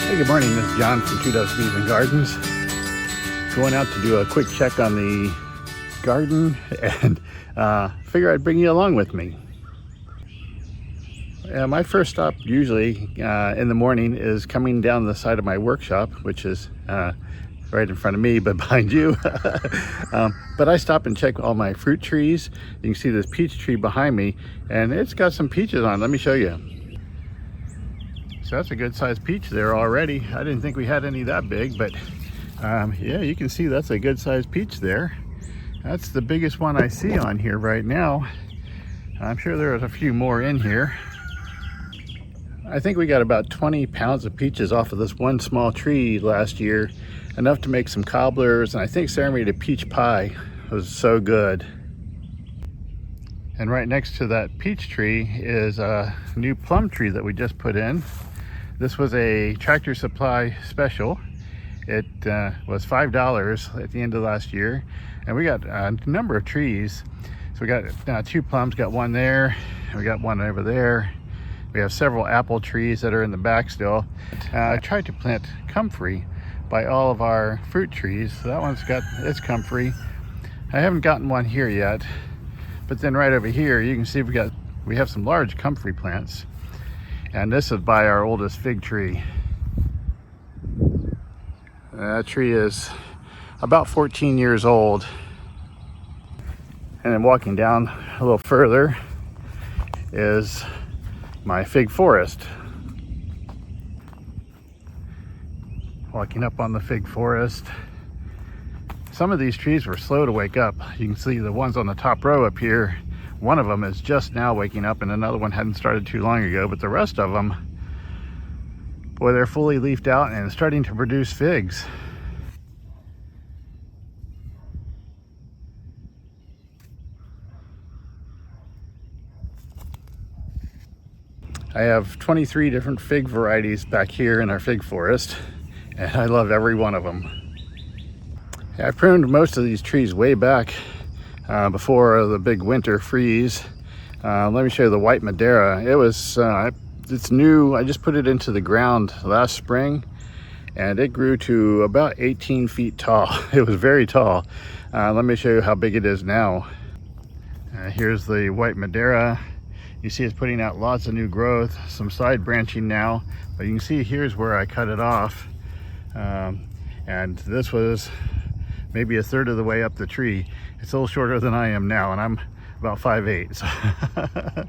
Hey, good morning. This is John from Two Doves Bees and Gardens. Going out to do a quick check on the garden and figure I'd bring you along with me. My first stop usually in the morning is coming down the side of my workshop, which is right in front of me, but behind you. But I stop and check all my fruit trees. You can see this peach tree behind me, and it's got some peaches on. Let me show you. So that's a good sized peach there already. I didn't think we had any that big, but yeah, you can see that's a good sized peach there. That's the biggest one I see on here right now. I'm sure there's a few more in here. I think we got about 20 pounds of peaches off of this one small tree last year, enough to make some cobblers, and I think Sarah made a peach pie. It was so good. And right next to that peach tree is a new plum tree that we just put in. This was a Tractor Supply special. It was $5 at the end of last year, and we got a number of trees. So we got 2 plums, got one there, and we got one over there. We have several apple trees that are in the back still. I tried to plant comfrey by all of our fruit trees. So that one's got its comfrey. I haven't gotten one here yet, but then right over here you can see we have some large comfrey plants. And this is by our oldest fig tree. That tree is about 14 years old. And then walking down a little further is my fig forest. Walking up on the fig forest. Some of these trees were slow to wake up. You can see the ones on the top row up here. One of them is just now waking up, and another one hadn't started too long ago, but the rest of them, boy, they're fully leafed out and starting to produce figs. I have 23 different fig varieties back here in our fig forest, and I love every one of them. I pruned most of these trees way back before the big winter freeze. Let me show you the white Madeira. It's new. I just put it into the ground last spring, and it grew to about 18 feet tall. It was very tall. Let me show you how big it is now. Here's the white Madeira. You see it's putting out lots of new growth, some side branching now, but you can see here's where I cut it off. And this was maybe a third of the way up the tree. It's a little shorter than I am now, and I'm about 5'8". So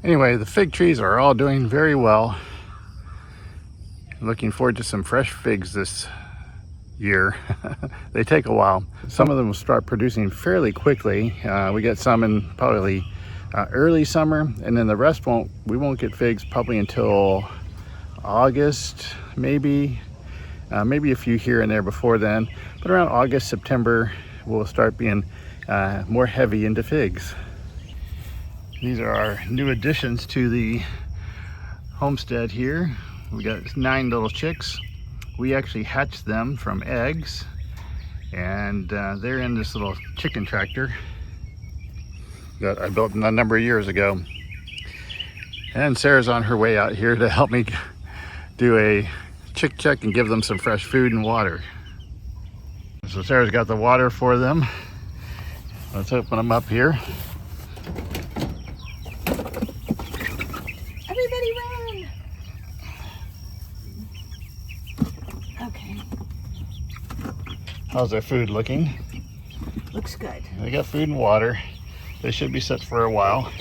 anyway, the fig trees are all doing very well. Looking forward to some fresh figs this year. They take a while. Some of them will start producing fairly quickly. We get some in probably early summer, and then the rest we won't get figs probably until August, maybe a few here and there before then, but around August, September, we'll start being more heavy into figs. These are our new additions to the homestead here. We got 9 little chicks. We actually hatched them from eggs, and they're in this little chicken tractor that I built a number of years ago. And Sarah's on her way out here to help me do a chick check and give them some fresh food and water. So Sarah's got the water for them. Let's open them up here. Everybody run! Okay. How's their food looking? Looks good. They got food and water. They should be set for a while.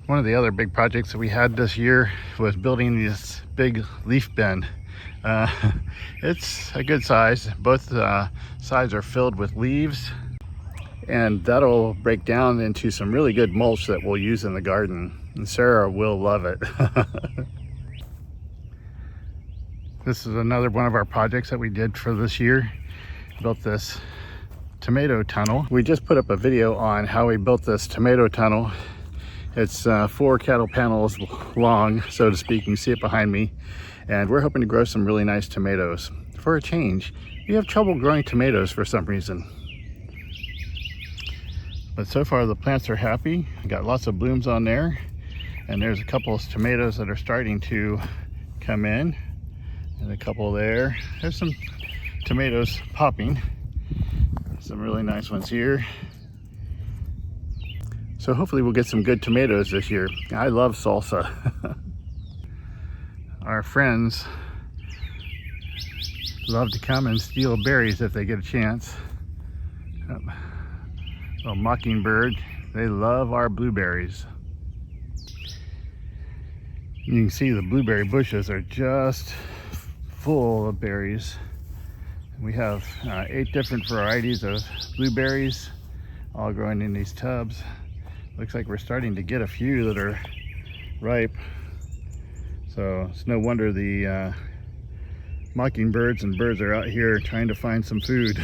One of the other big projects that we had this year was building this big leaf bin. It's a good size. Both sides are filled with leaves, and that'll break down into some really good mulch that we'll use in the garden, and Sarah will love it. This is another one of our projects that we did for this year. Built this tomato tunnel. We just put up a video on how we built this tomato tunnel. It's 4 cattle panels long, so to speak. You can see it behind me. And we're hoping to grow some really nice tomatoes. For a change, we have trouble growing tomatoes for some reason. But so far the plants are happy. I got lots of blooms on there. And there's a couple of tomatoes that are starting to come in, and a couple there. There's some tomatoes popping. Some really nice ones here. So hopefully we'll get some good tomatoes this year. I love salsa. Our friends love to come and steal berries if they get a chance. Little mockingbird, they love our blueberries. You can see the blueberry bushes are just full of berries. We have 8 different varieties of blueberries, all growing in these tubs. Looks like we're starting to get a few that are ripe. So it's no wonder the mockingbirds and birds are out here trying to find some food.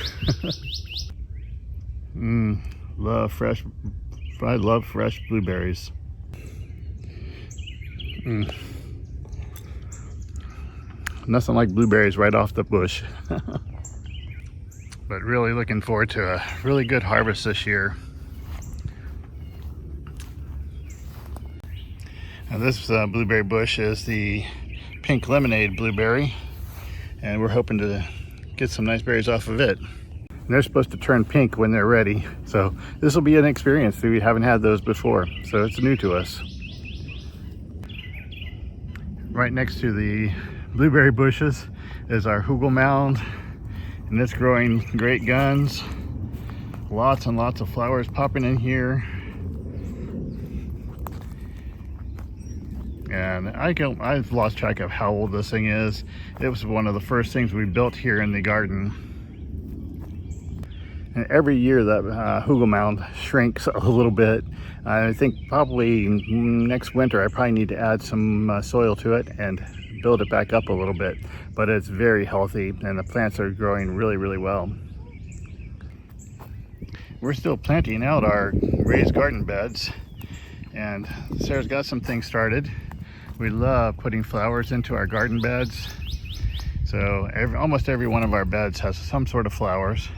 I love fresh blueberries. Nothing like blueberries right off the bush. But really looking forward to a really good harvest this year. Now this blueberry bush is the pink lemonade blueberry, and we're hoping to get some nice berries off of it. And they're supposed to turn pink when they're ready, so this will be an experience. We haven't had those before, so it's new to us. Right next to the blueberry bushes is our hugel mound, and it's growing great guns. Lots and lots of flowers popping in here. And I've lost track of how old this thing is. It was one of the first things we built here in the garden. And every year that hugel mound shrinks a little bit. I think probably next winter I probably need to add some soil to it and build it back up a little bit. But it's very healthy and the plants are growing really, really well. We're still planting out our raised garden beds, and Sarah's got some things started. We love putting flowers into our garden beds. So almost every one of our beds has some sort of flowers.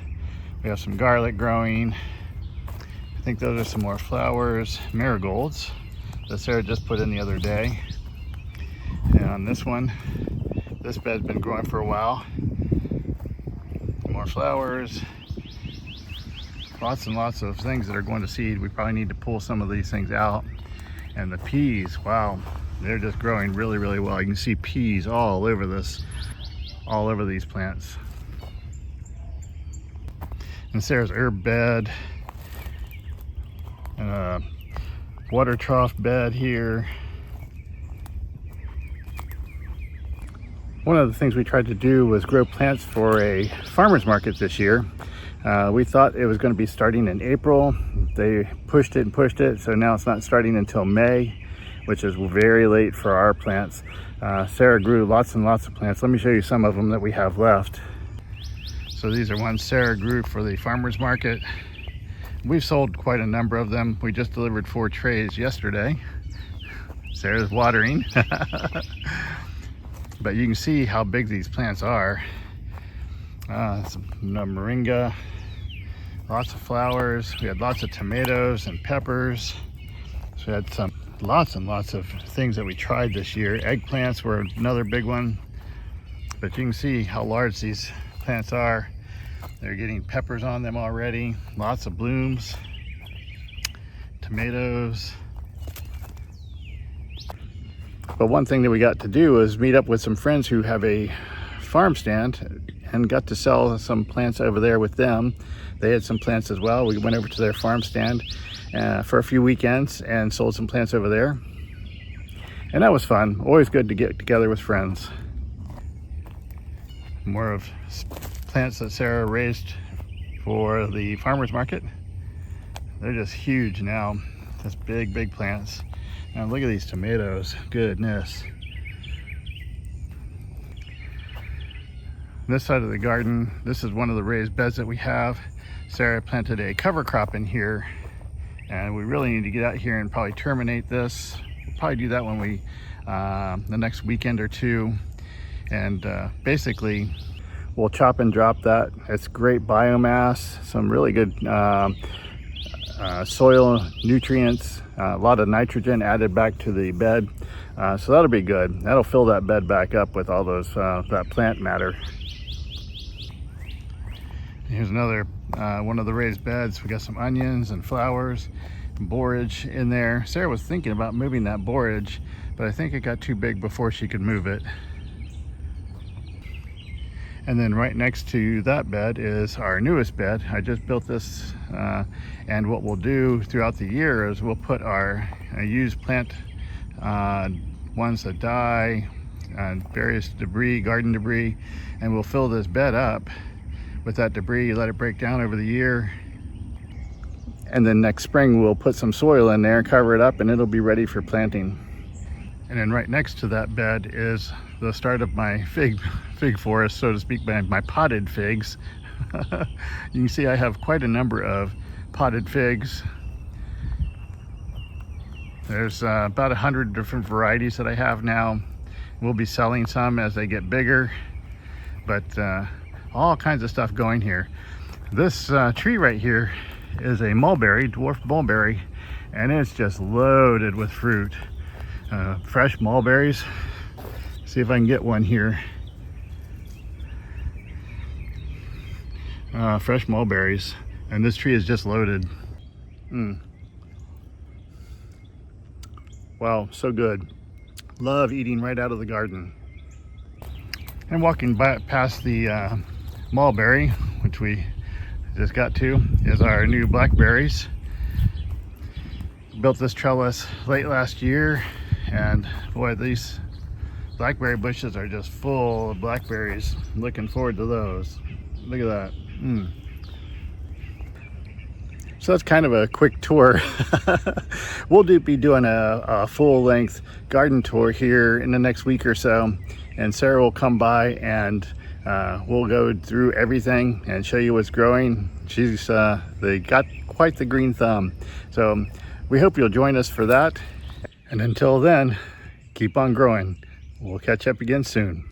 We have some garlic growing. I think those are some more flowers. Marigolds that Sarah just put in the other day. And on this one, this bed's been growing for a while. More flowers. Lots and lots of things that are going to seed. We probably need to pull some of these things out. And the peas, wow, they're just growing really, really well. You can see peas all over this, all over these plants. And Sarah's herb bed, and a water trough bed here. One of the things we tried to do was grow plants for a farmer's market this year. We thought it was going to be starting in April. They pushed it, so now it's not starting until May, which is very late for our plants. Sarah grew lots and lots of plants. Let me show you some of them that we have left. So these are ones Sarah grew for the farmer's market. We've sold quite a number of them. We just delivered 4 trays yesterday. Sarah's watering. But you can see how big these plants are. Some moringa, lots of flowers. We had lots of tomatoes and peppers. So we had lots and lots of things that we tried this year. Eggplants were another big one. But you can see how large these plants are. They're getting peppers on them already. Lots of blooms. Tomatoes. But one thing that we got to do was meet up with some friends who have a farm stand and got to sell some plants over there with them. They had some plants as well. We went over to their farm stand for a few weekends and sold some plants over there. And that was fun. Always good to get together with friends. More of plants that Sarah raised for the farmer's market. They're just huge now. Just big, big plants. Now look at these tomatoes. Goodness. This side of the garden, this is one of the raised beds that we have. Sarah planted a cover crop in here, and we really need to get out here and probably terminate this. We'll probably do that when we the next weekend or two, and basically we'll chop and drop that. It's great biomass, some really good soil nutrients, a lot of nitrogen added back to the bed. So that'll be good. That'll fill that bed back up with all those that plant matter. Here's another one of the raised beds. We got some onions and flowers and borage in there. Sarah was thinking about moving that borage, but I think it got too big before she could move it. And then right next to that bed is our newest bed. I just built this, and what we'll do throughout the year is we'll put our used plant ones that die, various debris, garden debris, and we'll fill this bed up with that debris, let it break down over the year, and then next spring we'll put some soil in there, cover it up, and it'll be ready for planting. And then right next to that bed is the start of my fig forest, so to speak, my potted figs. You can see I have quite a number of potted figs. There's about 100 different varieties that I have now. We'll be selling some as they get bigger, but all kinds of stuff going here. This tree right here is a mulberry, dwarf mulberry, and it's just loaded with fruit. Fresh mulberries. See if I can get one here. Fresh mulberries, and this tree is just loaded. Wow, so good. Love eating right out of the garden. And walking past the mulberry, which we just got to, is our new blackberries. Built this trellis late last year, and boy, these blackberry bushes are just full of blackberries. Looking forward to those. Look at that. So that's kind of a quick tour. We'll be doing a full-length garden tour here in the next week or so, and Sarah will come by and we'll go through everything and show you what's growing. They got quite the green thumb, so we hope you'll join us for that. And until then, keep on growing. We'll catch up again soon.